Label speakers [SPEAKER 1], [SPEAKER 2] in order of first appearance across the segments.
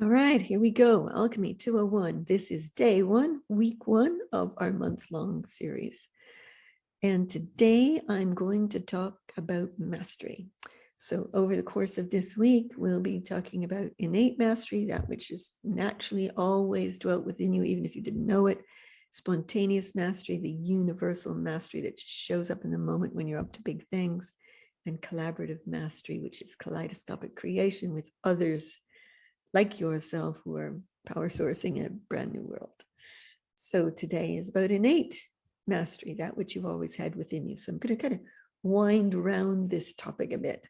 [SPEAKER 1] All right, here we go. Alchemy 201. This is day one, week one of our month-long series. And today I'm going to talk about mastery. So over the course of this week, we'll be talking about innate mastery, that which is naturally always dwelt within you, even if you didn't know it. Spontaneous mastery, the universal mastery that shows up in the moment when you're up to big things. And collaborative mastery, which is kaleidoscopic creation with others like yourself who are power sourcing in a brand new world. So today is about innate mastery, that which you've always had within you. So I'm going to kind of wind around this topic a bit.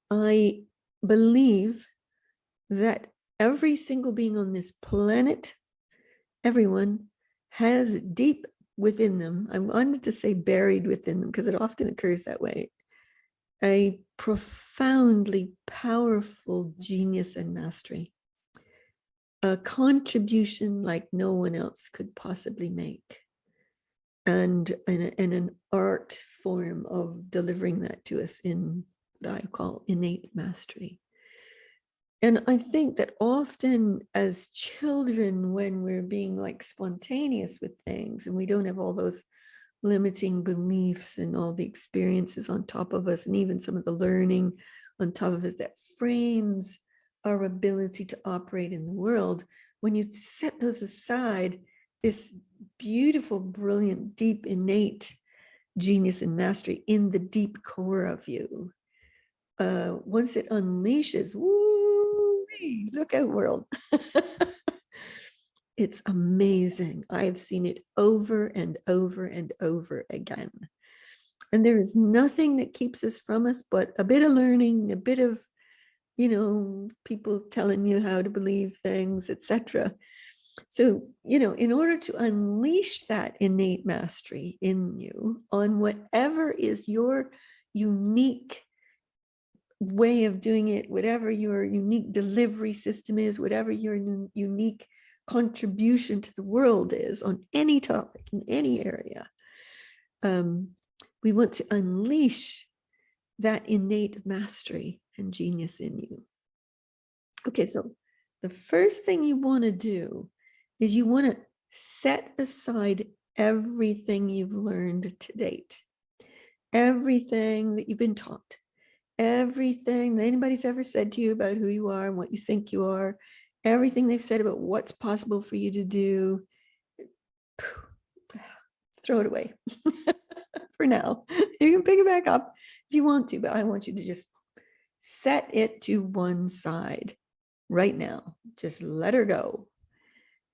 [SPEAKER 1] I believe that every single being on this planet, everyone has deep within them, I wanted to say buried within them because it often occurs that way, a profoundly powerful genius and mastery, a contribution like no one else could possibly make, and an art form of delivering that to us in what I call innate mastery. And I think that often as children, when we're being like spontaneous with things and we don't have all those limiting beliefs and all the experiences on top of us, and even some of the learning on top of us that frames our ability to operate in the world, when you set those aside, this beautiful, brilliant, deep, innate genius and mastery in the deep core of you, once it unleashes, woo, look out, world. It's amazing. I've seen it over and over and over again. And there is nothing that keeps us from us but a bit of learning, a bit of, people telling you how to believe things, etc. So, in order to unleash that innate mastery in you on whatever is your unique way of doing it, whatever your unique delivery system is, whatever your unique contribution to the world is on any topic, in any area, we want to unleash that innate mastery and genius in you. Okay, so the first thing you want to do is you want to set aside everything you've learned to date, everything that you've been taught, everything that anybody's ever said to you about who you are and what you think you are, everything they've said about what's possible for you to do, throw it away for now. You can pick it back up if you want to, but I want you to just set it to one side right now. Just let her go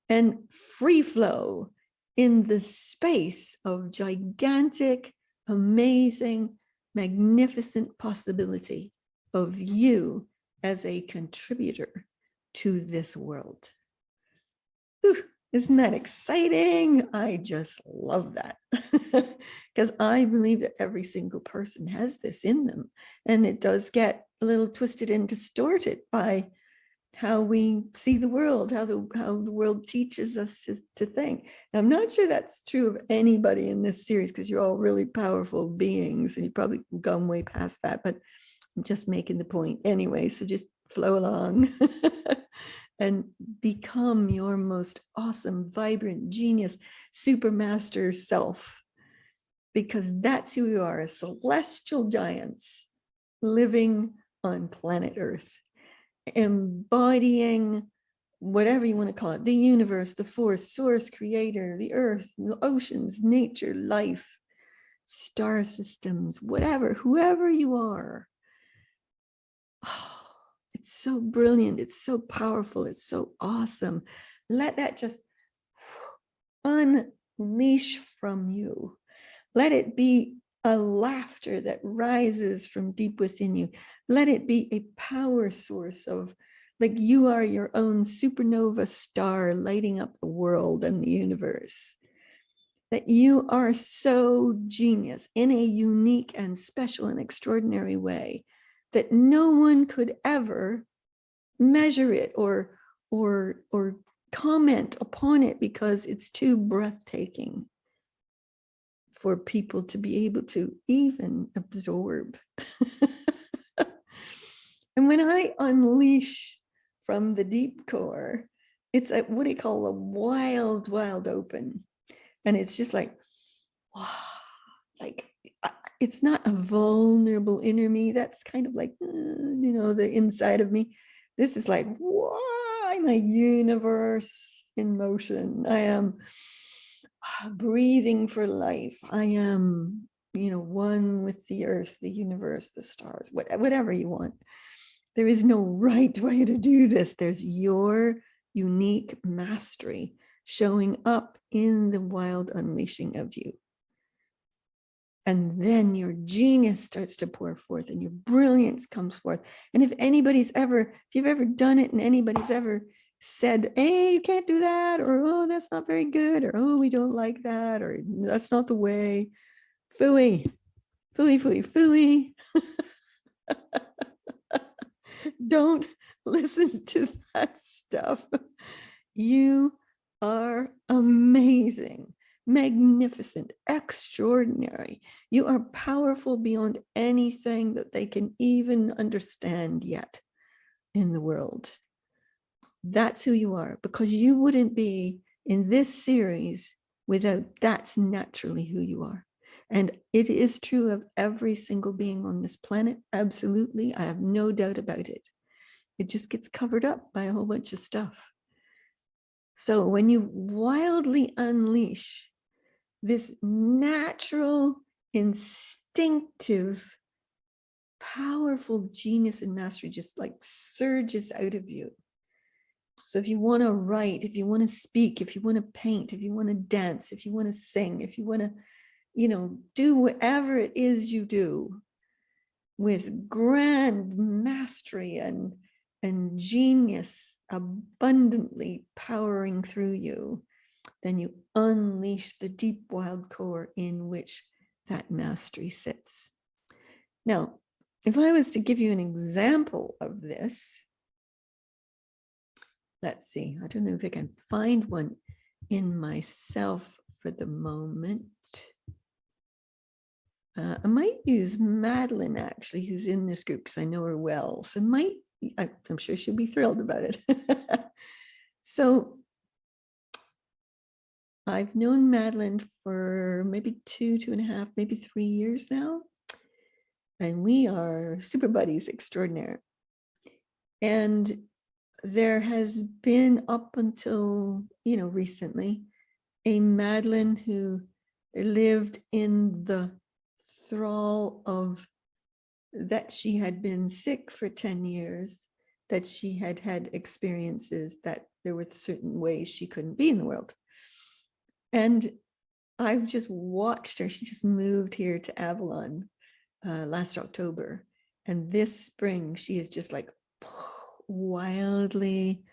[SPEAKER 1] and free flow in the space of gigantic, amazing, magnificent possibility of you as a contributor to this world. Ooh, isn't that exciting? I just love that because I believe that every single person has this in them, and it does get a little twisted and distorted by how we see the world, how the world teaches us to think. Now, I'm not sure that's true of anybody in this series because you're all really powerful beings and you probably gone way past that, but I'm just making the point anyway, so just flow along and become your most awesome, vibrant, genius, supermaster self, because that's who you are, as celestial giants living on planet Earth, embodying whatever you want to call it, the universe, the force, source, creator, the earth, the oceans, nature, life, star systems, whatever, whoever you are. Oh, it's so brilliant. It's so powerful. It's so awesome. Let that just unleash from you. Let it be a laughter that rises from deep within you. Let it be a power source of, like, you are your own supernova star lighting up the world and the universe. That you are so genius in a unique and special and extraordinary way that no one could ever measure it or comment upon it because it's too breathtaking for people to be able to even absorb. And when I unleash from the deep core. It's a, what do you call a wild, wild open. And it's just like, wow, like it's not a vulnerable inner me. That's kind of like, the inside of me. This is like, why my universe in motion. I am breathing for life. I am, one with the earth, the universe, the stars, whatever you want. There is no right way to do this. There's your unique mastery showing up in the wild unleashing of you. And then your genius starts to pour forth and your brilliance comes forth. And if you've ever done it and anybody's ever said, hey, you can't do that, or, oh, that's not very good, or, oh, we don't like that, or that's not the way, phooey, phooey, phooey, phooey. Don't listen to that stuff. You are amazing, magnificent, extraordinary. You are powerful beyond anything that they can even understand yet in the world. That's who you are, because you wouldn't be in this series without that's naturally who you are. And it is true of every single being on this planet. Absolutely. I have no doubt about it. It just gets covered up by a whole bunch of stuff. So when you wildly unleash this natural, instinctive, powerful genius and mastery just like surges out of you. So if you want to write, if you want to speak, if you want to paint, if you want to dance, if you want to sing, if you want to, do whatever it is you do with grand mastery and genius abundantly powering through you, then you unleash the deep wild core in which that mastery sits. Now, if I was to give you an example of this, let's see, I don't know if I can find one in myself for the moment. I might use Madeline, actually, who's in this group, because I know her well. So I'm sure she'll be thrilled about it. So I've known Madeline for maybe 2.5, maybe 3 years now. And we are super buddies extraordinaire. And there has been, up until, recently, a Madeline who lived in the thrall of that she had been sick for 10 years, that she had had experiences that there were certain ways she couldn't be in the world. And I've just watched her. She just moved here to Avalon last October. And this spring, she is just like wildly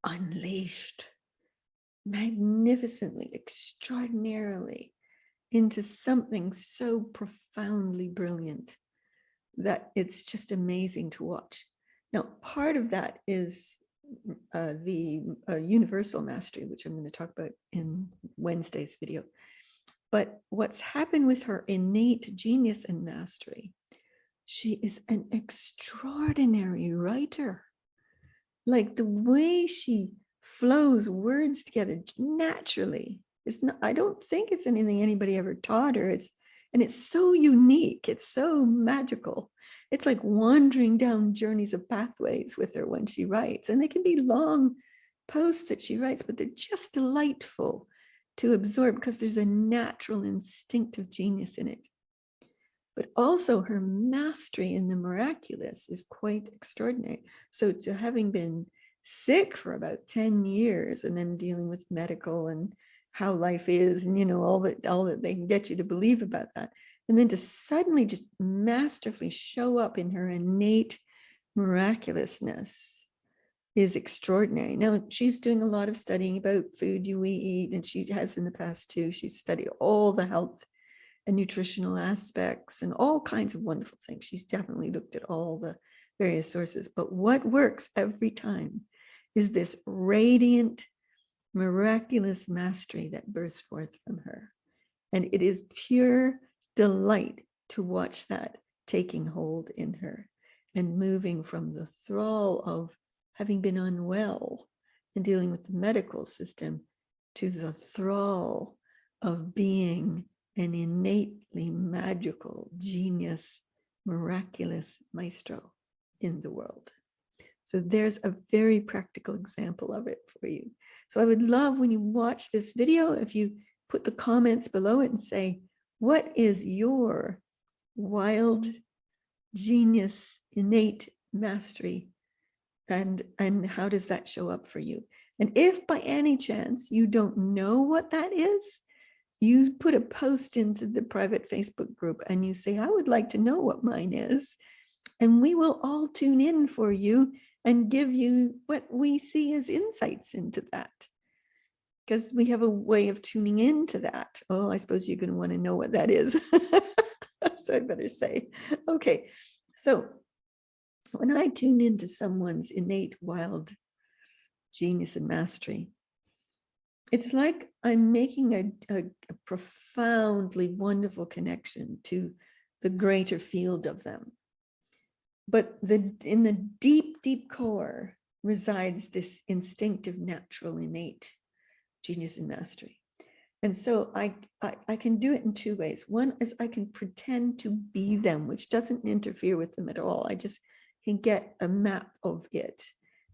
[SPEAKER 1] unleashed, magnificently, extraordinarily, into something so profoundly brilliant that it's just amazing to watch. Now, part of that is the universal mastery, which I'm going to talk about in Wednesday's video. But what's happened with her innate genius and mastery, she is an extraordinary writer. Like the way she flows words together naturally. I don't think it's anything anybody ever taught her. And it's so unique. It's so magical. It's like wandering down journeys of pathways with her when she writes. And they can be long posts that she writes, but they're just delightful to absorb because there's a natural instinctive genius in it. But also her mastery in the miraculous is quite extraordinary. So to having been sick for about 10 years and then dealing with medical and how life is, and all that they can get you to believe about that, and then to suddenly just masterfully show up in her innate miraculousness is extraordinary. Now, she's doing a lot of studying about food we eat, and she has in the past too. She's studied all the health and nutritional aspects and all kinds of wonderful things. She's definitely looked at all the various sources. But what works every time is this radiant, miraculous mastery that bursts forth from her. And it is pure delight to watch that taking hold in her and moving from the thrall of having been unwell and dealing with the medical system, to the thrall of being an innately magical, genius, miraculous maestro in the world. So there's a very practical example of it for you. So I would love when you watch this video, if you put the comments below it and say, what is your wild genius, innate mastery, and how does that show up for you? And if by any chance you don't know what that is, you put a post into the private Facebook group and you say, I would like to know what mine is. And we will all tune in for you and give you what we see as insights into that. Because we have a way of tuning into that. Oh, I suppose you're going to want to know what that is. So I better say, okay. So when I tune into someone's innate wild genius and mastery, it's like I'm making a profoundly wonderful connection to the greater field of them. But in the deep, deep core resides this instinctive, natural, innate genius and mastery. And so I can do it in two ways. One is I can pretend to be them, which doesn't interfere with them at all. I just can get a map of it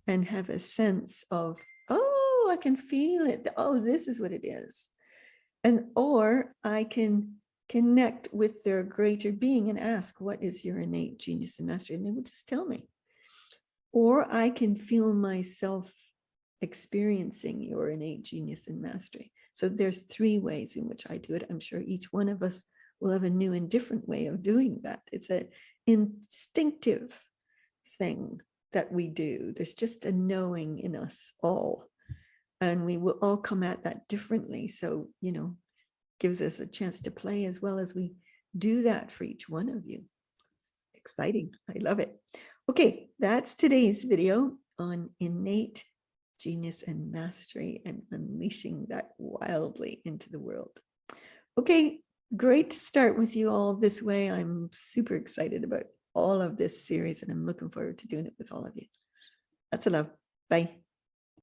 [SPEAKER 1] and have a sense of, oh, I can feel it. Oh, this is what it is. Or I can connect with their greater being and ask, what is your innate genius and mastery? And they will just tell me. Or I can feel myself experiencing your innate genius and mastery. So there's three ways in which I do it. I'm sure each one of us will have a new and different way of doing that. It's an instinctive thing that we do. There's just a knowing in us all. And we will all come at that differently. So, gives us a chance to play as well as we do that for each one of you. Exciting. I love it. Okay, that's today's video on innate genius and mastery and unleashing that wildly into the world. Okay, great to start with you all this way. I'm super excited about all of this series and I'm looking forward to doing it with all of you. That's a love. Bye.